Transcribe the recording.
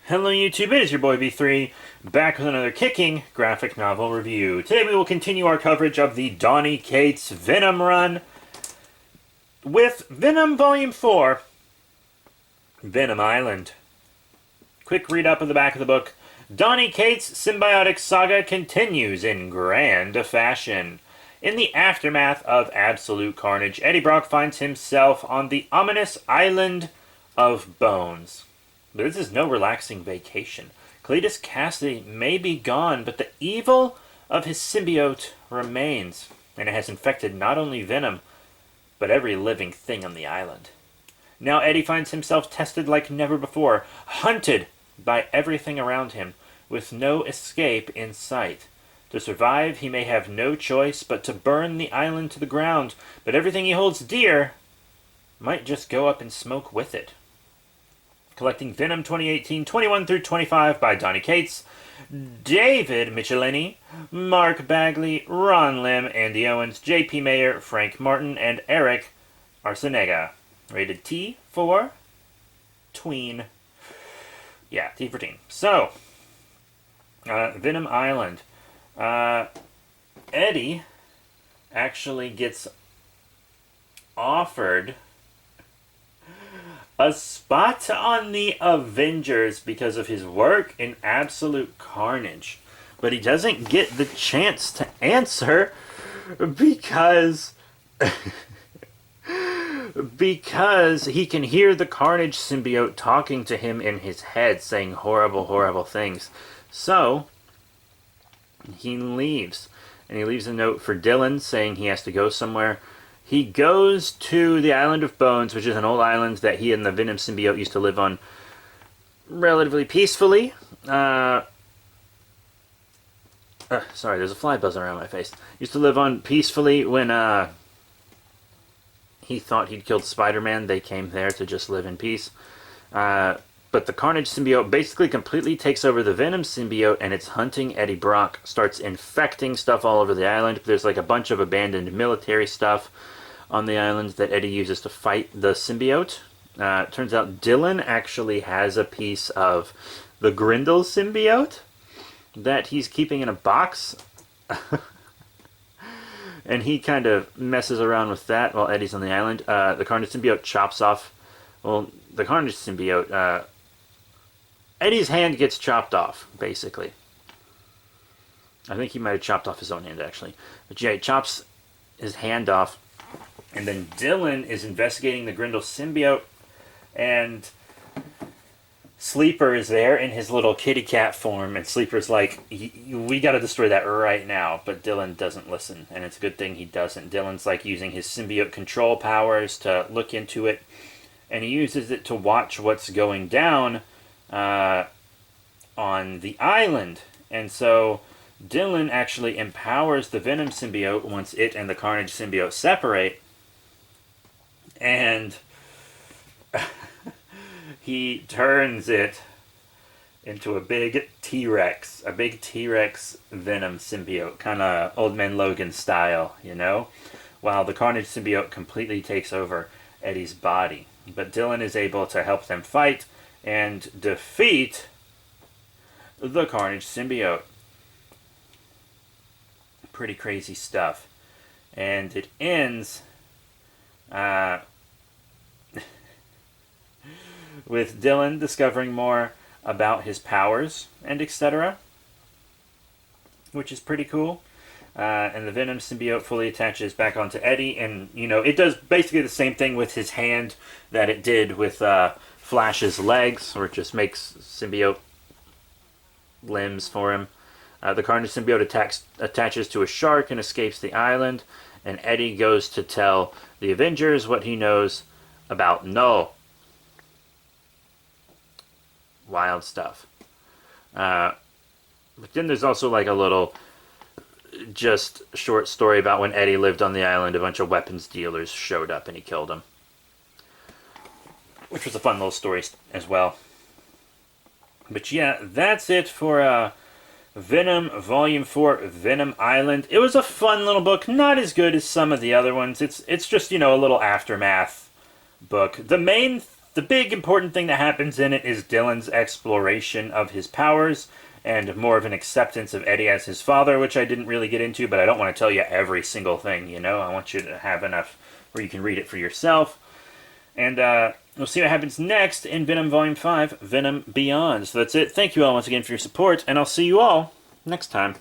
Hello YouTube, it is your boy B3, back with another kicking graphic novel review. Today we will continue our coverage of the Donny Cates Venom run with Venom Volume 4, Venom Island. Quick read up of the back of the book. Donny Cates' symbiotic saga continues in grand fashion. In the aftermath of absolute carnage, Eddie Brock finds himself on the ominous Island of Bones. But this is no relaxing vacation. Cletus Cassidy may be gone, but the evil of his symbiote remains, and it has infected not only Venom, but every living thing on the island. Now Eddie finds himself tested like never before, hunted by everything around him, with no escape in sight. To survive, he may have no choice but to burn the island to the ground, but everything he holds dear might just go up in smoke with it. Collecting Venom 2018, 21 through 25 by Donny Cates, David Michelini, Mark Bagley, Ron Lim, Andy Owens, J.P. Mayer, Frank Martin, and Eric Arcenega. Rated T for tween. Yeah, T for teen. So, Venom Island. Eddie actually gets offered a spot on the Avengers because of his work in Absolute Carnage. But he doesn't get the chance to answer because he can hear the Carnage symbiote talking to him in his head, saying horrible, horrible things. So he leaves. And he leaves a note for Dylan saying he has to go somewhere. He goes to the Island of Bones, which is an old island that he and the Venom symbiote used to live on relatively peacefully. Sorry, there's a fly buzzing around my face. Used to live on peacefully when he thought he'd killed Spider-Man. They came there to just live in peace. But the Carnage symbiote basically completely takes over the Venom symbiote, and it's hunting Eddie Brock. Starts infecting stuff all over the island. There's like a bunch of abandoned military stuff on the island that Eddie uses to fight the symbiote. Turns out Dylan actually has a piece of the Grindel symbiote that he's keeping in a box. And he kind of messes around with that while Eddie's on the island. The Carnage symbiote chops off... Well, the Carnage symbiote... Eddie's hand gets chopped off, basically. I think he might have chopped off his own hand, actually. But yeah, he chops his hand off. And then Dylan is investigating the Grindel symbiote. And Sleeper is there in his little kitty cat form. And Sleeper's like, we gotta destroy that right now. But Dylan doesn't listen. And it's a good thing he doesn't. Dylan's like using his symbiote control powers to look into it. And he uses it to watch what's going down on the island. And so Dylan actually empowers the Venom symbiote once it and the Carnage symbiote separate. And he turns it into a big T-Rex. A big T-Rex Venom symbiote. Kind of Old Man Logan style, you know? While the Carnage symbiote completely takes over Eddie's body. But Dylan is able to help them fight and defeat the Carnage symbiote. Pretty crazy stuff. And it ends with Dylan discovering more about his powers and etc. Which is pretty cool. And the Venom symbiote fully attaches back onto Eddie. And, you know, it does basically the same thing with his hand that it did with Flash's legs, or it just makes symbiote limbs for him. The Carnage symbiote attaches to a shark and escapes the island. And Eddie goes to tell the Avengers what he knows about Null. Wild stuff. But then there's also like a little just short story about when Eddie lived on the island. A bunch of weapons dealers showed up and he killed them. Which was a fun little story as well. But yeah, that's it for Venom Volume 4, Venom Island. It was a fun little book. Not as good as some of the other ones. It's just, you know, a little aftermath book. The main the big important thing that happens in it is Dylan's exploration of his powers and more of an acceptance of Eddie as his father, which I didn't really get into, but I don't want to tell you every single thing, you know? I want you to have enough where you can read it for yourself. And we'll see what happens next in Venom Volume 5, Venom Beyond. So that's it. Thank you all once again for your support, and I'll see you all next time.